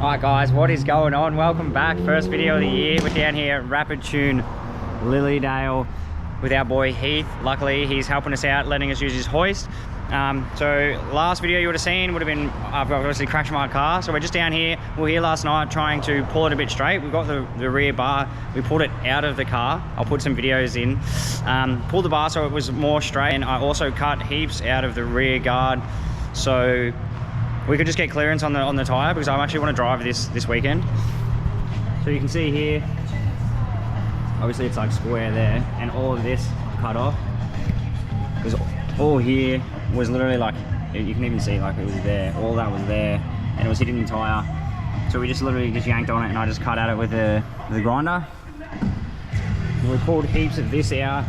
Alright guys, what is going on? Welcome back. First video of the year. We're down here at Rapid Tune, Lilydale, with our boy Heath. Luckily, he's helping us out, letting us use his hoist. So last video you would have seen would have been, I've obviously crashed my car. So we're just down here. We were here last night trying to pull it a bit straight. We've got the rear bar. We pulled it out of the car. I'll put some videos in. Pulled the bar so it was more straight. And I also cut heaps out of the rear guard. So we could just get clearance on the tyre, because I actually want to drive this weekend. So you can see here, obviously it's like square there, and all of this cut off, because all here was literally like, you can even see like it was there, all that was there, and it was hitting the tyre. So we just literally just yanked on it, and I just cut at it with the grinder. And we pulled heaps of this out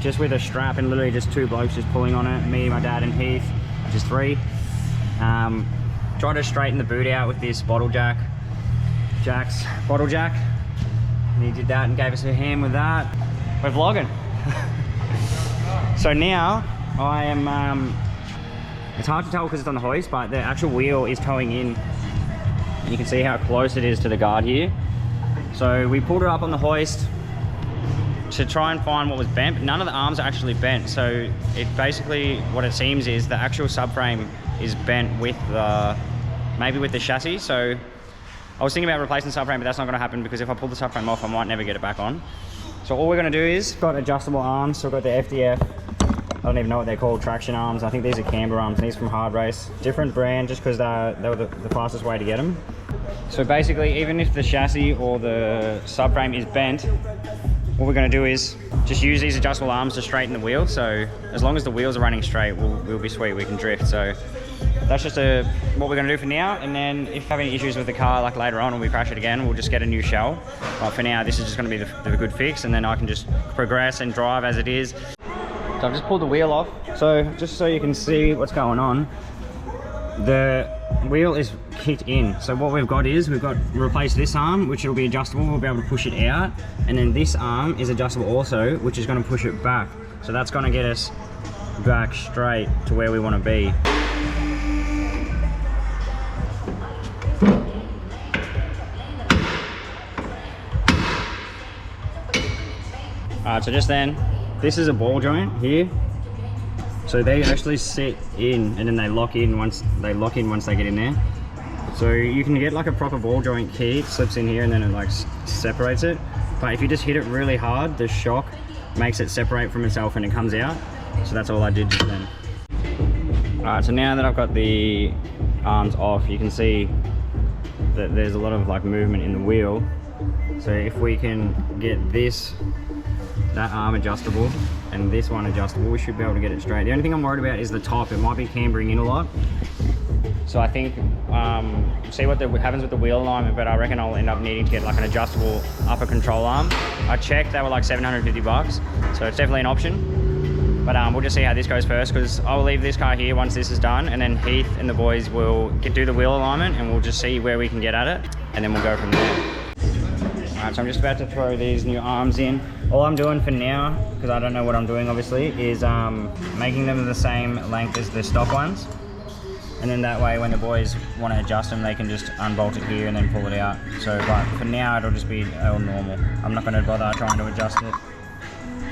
just with a strap, and literally just two blokes just pulling on it, me, my dad and Heath, which is three. Tried to straighten the boot out with this Jack's bottle jack, and he did that and gave us a hand with that. We're vlogging. So now I am, it's hard to tell because it's on the hoist, but the actual wheel is towing in. You can see how close it is to the guard here. So we pulled it up on the hoist to try and find what was bent, but none of the arms are actually bent. So it basically, what it seems is the actual subframe is bent with the, maybe with the chassis. So I was thinking about replacing the subframe, but that's not gonna happen, because if I pull the subframe off, I might never get it back on. So all we're gonna do is, got adjustable arms. So we've got the FDF, I don't even know what they're called, traction arms. I think these are camber arms, these from Hard Race. Different brand, just because they were the fastest way to get them. So basically, even if the chassis or the subframe is bent, what we're going to do is just use these adjustable arms to straighten the wheel. So as long as the wheels are running straight, we'll be sweet, we can drift. So that's just what we're going to do for now. And then if you have any issues with the car, like later on when we crash it again, we'll just get a new shell. But for now, this is just going to be the good fix, and then I can just progress and drive as it is. So I've just pulled the wheel off. So just so you can see what's going on, the wheel is kicked in. So what we've got is, we've got replaced this arm, which will be adjustable. We'll be able to push it out. And then this arm is adjustable also, which is going to push it back. So that's going to get us back straight to where we want to be. Alright, so just then, this is a ball joint here. So they actually sit in, and then they lock in once they get in there. So you can get like a proper ball joint key. It slips in here and then it like separates it. But if you just hit it really hard, the shock makes it separate from itself and it comes out. So that's all I did just then. Alright, so now that I've got the arms off, you can see that there's a lot of like movement in the wheel. So if we can get that arm adjustable and this one adjustable, we should be able to get it straight. The only thing I'm worried about is the top. It might be cambering in a lot. So I think, see what happens with the wheel alignment, but I reckon I'll end up needing to get like an adjustable upper control arm. I checked, they were like 750 bucks. So it's definitely an option. But we'll just see how this goes first, because I'll leave this car here once this is done, and then Heath and the boys will do the wheel alignment, and we'll just see where we can get at it, and then we'll go from there. Alright, so I'm just about to throw these new arms in. All I'm doing for now, because I don't know what I'm doing obviously, is making them the same length as the stock ones. And then that way when the boys want to adjust them, they can just unbolt it here and then pull it out. So, but for now it'll just be all normal. I'm not going to bother trying to adjust it.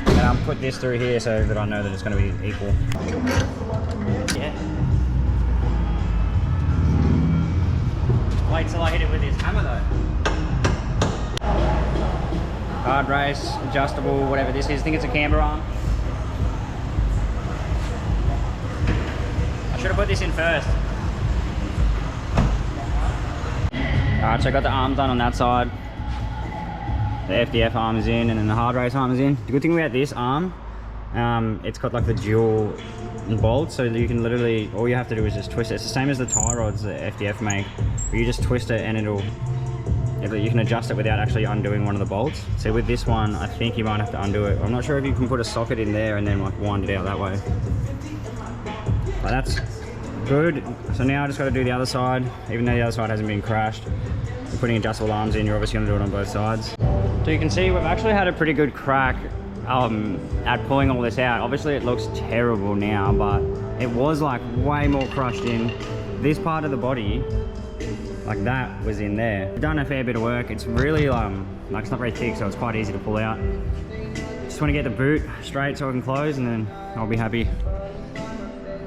And I'll put this through here so that I know that it's going to be equal. Yeah. Wait till I hit it with this hammer though. Hard Race, adjustable, whatever this is. I think it's a camber arm. I should have put this in first. Alright, so I got the arm done on that side. The FDF arm is in, and then the Hard Race arm is in. The good thing about this arm, it's got like the dual bolts, so you can literally, all you have to do is just twist it. It's the same as the tie rods that FDF make, but you just twist it and you can adjust it without actually undoing one of the bolts. So with this one, I think you might have to undo it. I'm not sure if you can put a socket in there and then like wind it out that way. But that's good. So now I just got to do the other side, even though the other side hasn't been crashed. You're putting adjustable arms in, you're obviously going to do it on both sides. So you can see we've actually had a pretty good crack at pulling all this out. Obviously it looks terrible now, but it was like way more crushed in. This part of the body like that was in there. I've done a fair bit of work. It's really like it's not very thick, so it's quite easy to pull out. Just want to get the boot straight so I can close, and then I'll be happy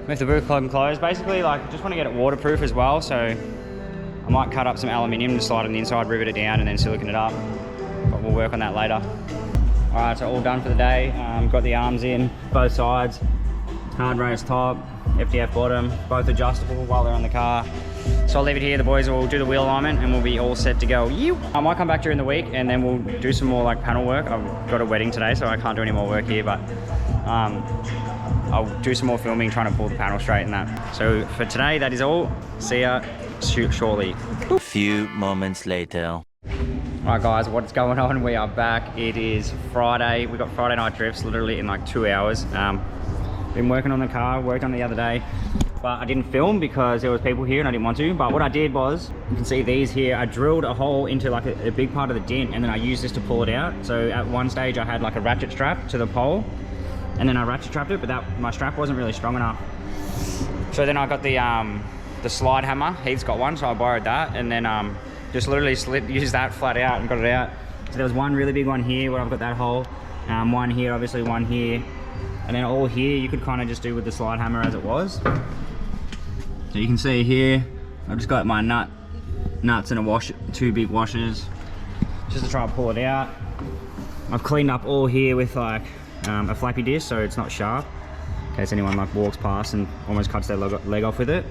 with the boot plug and close. Basically, like, just want to get it waterproof as well, so I might cut up some aluminium to slide on the inside, rivet it down, and then silicone it up, but we'll work on that later. All right, so all done for the day. Got the arms in, both sides, hard race top, FDF bottom, both adjustable while they're on the car. So I'll leave it here. The boys will do the wheel alignment and we'll be all set to go. I might come back during the week and then we'll do some more like panel work. I've got a wedding today, so I can't do any more work here, but I'll do some more filming trying to pull the panel straight and that. So for today, that is all. See ya shortly. A few moments later. Alright guys, what's going on? We are back. It is Friday. We got Friday night drifts literally in like 2 hours. Been working on the car, worked on it the other day, but I didn't film because there was people here and I didn't want to. But what I did was, you can see these here, I drilled a hole into like a big part of the dent, and then I used this to pull it out. So at one stage I had like a ratchet strap to the pole, and then I ratchet strapped it, but my strap wasn't really strong enough. So then I got the slide hammer. Heath's got one, so I borrowed that, and then just literally used that flat out and got it out. So there was one really big one here where I've got that hole, one here, obviously one here, and then all here you could kind of just do with the slide hammer as it was. So you can see here, I've just got my nuts and a wash, 2 big washers, just to try and pull it out. I've cleaned up all here with like a flappy disc, so it's not sharp, in case anyone like walks past and almost cuts their leg off with it.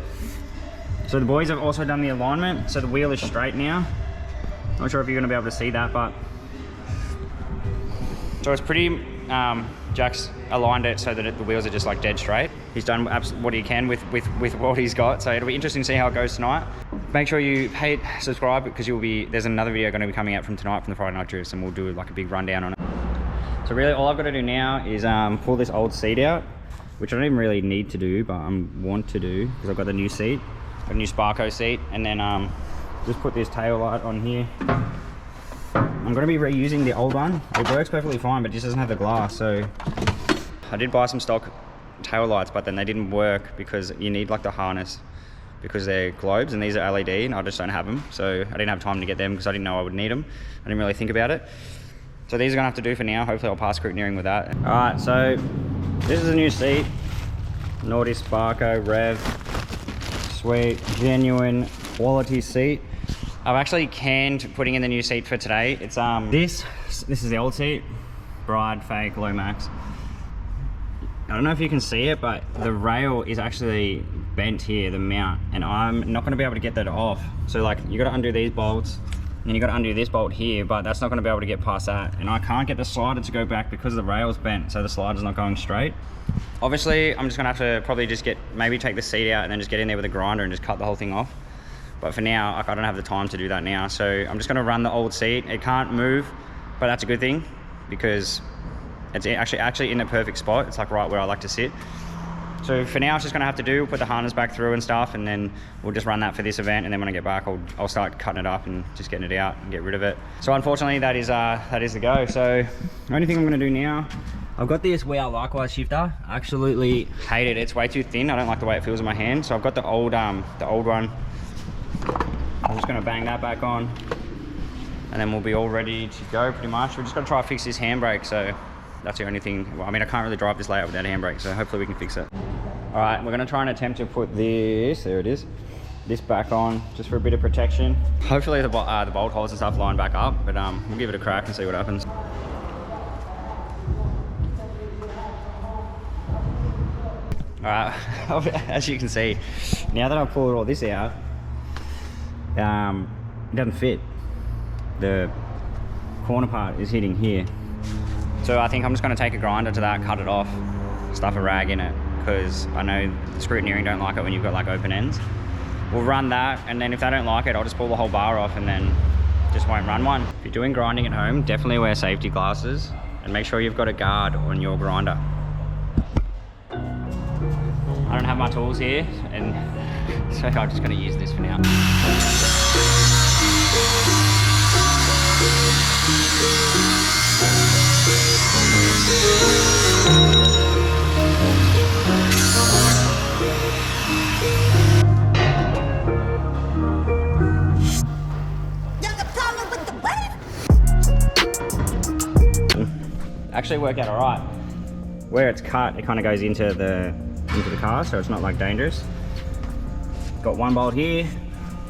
So the boys have also done the alignment, so the wheel is straight now. Not sure if you're going to be able to see that, but so it's pretty. Jack's aligned it so that the wheels are just like dead straight. He's done what he can with what he's got, so it'll be interesting to see how it goes tonight. Make sure you subscribe, because there's another video going to be coming out from tonight from the Friday night drifts, and we'll do like a big rundown on it. So really all I've got to do now is pull this old seat out, which I don't even really need to do, but I want to do because I've got the new seat, got a new Sparco seat, and then just put this tail light on here. I'm going to be reusing the old one. It works perfectly fine, but it just doesn't have the glass. So I did buy some stock tail lights, but then they didn't work because you need like the harness, because they're globes and these are LED, and I just don't have them. So I didn't have time to get them because I didn't know I would need them. I didn't really think about it. So these are gonna have to do for now. Hopefully I'll pass scrutineering with that. All right, so this is a new seat. Naughty Sparco Rev. Sweet, genuine quality seat. I've actually canned putting in the new seat for today. It's this is the old seat, Bride fake low max. I don't know if you can see it, but the rail is actually bent here, the mount, and I'm not going to be able to get that off. So like, you got to undo these bolts, and you got to undo this bolt here, but that's not going to be able to get past that. And I can't get the slider to go back because the rail's bent, so the slider's not going straight. Obviously, I'm just going to have to probably just maybe take the seat out and then just get in there with a grinder and just cut the whole thing off. But for now, like, I don't have the time to do that now. So I'm just going to run the old seat. It can't move, but that's a good thing because it's actually in a perfect spot. It's like right where I like to sit. So for now, it's just going to have to put the harness back through and stuff, and then we'll just run that for this event. And then when I get back, I'll start cutting it up and just getting it out and get rid of it. So unfortunately, that is the go. So the only thing I'm going to do now, I've got this We Are Likewise shifter. I absolutely hate it. It's way too thin. I don't like the way it feels in my hand. So I've got the old one. I'm just going to bang that back on, and then we'll be all ready to go pretty much. We're just going to try to fix this handbrake, so that's the only thing. Well, I mean, I can't really drive this layout without a handbrake, so hopefully we can fix it. All right, we're going to try and attempt to put this, there it is, this back on just for a bit of protection. Hopefully the bolt holes and stuff line back up, but we'll give it a crack and see what happens. All right, as you can see, now that I've pulled all this out, it doesn't fit. The corner part is hitting here. So I think I'm just going to take a grinder to that, cut it off, stuff a rag in it, because I know the scrutineering don't like it when you've got like open ends. We'll run that, and then if they don't like it, I'll just pull the whole bar off and then just won't run one. If you're doing grinding at home, definitely wear safety glasses and make sure you've got a guard on your grinder. I don't have my tools here, and so I'm just going to use this for now. actually worked out all right. Where it's cut, it kind of goes into the car, so it's not like dangerous. Got one bolt here,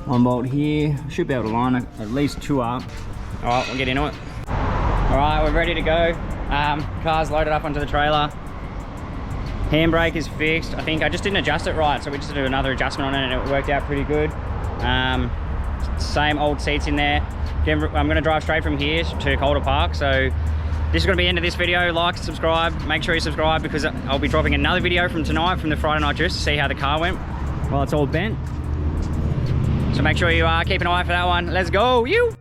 one bolt here. Should be able to line at least 2 up. All right, we'll get into it. All right, we're ready to go. Car's loaded up onto the trailer. Handbrake is fixed. I think I just didn't adjust it right, so we just did another adjustment on it and it worked out pretty good. Same old seats in there. Again, I'm gonna drive straight from here to Calder Park, so this is gonna be the end of this video. Like, subscribe, make sure you subscribe because I'll be dropping another video from tonight from the Friday night drift to see how the car went while it's all bent. So make sure you keep an eye for that one. Let's go, you!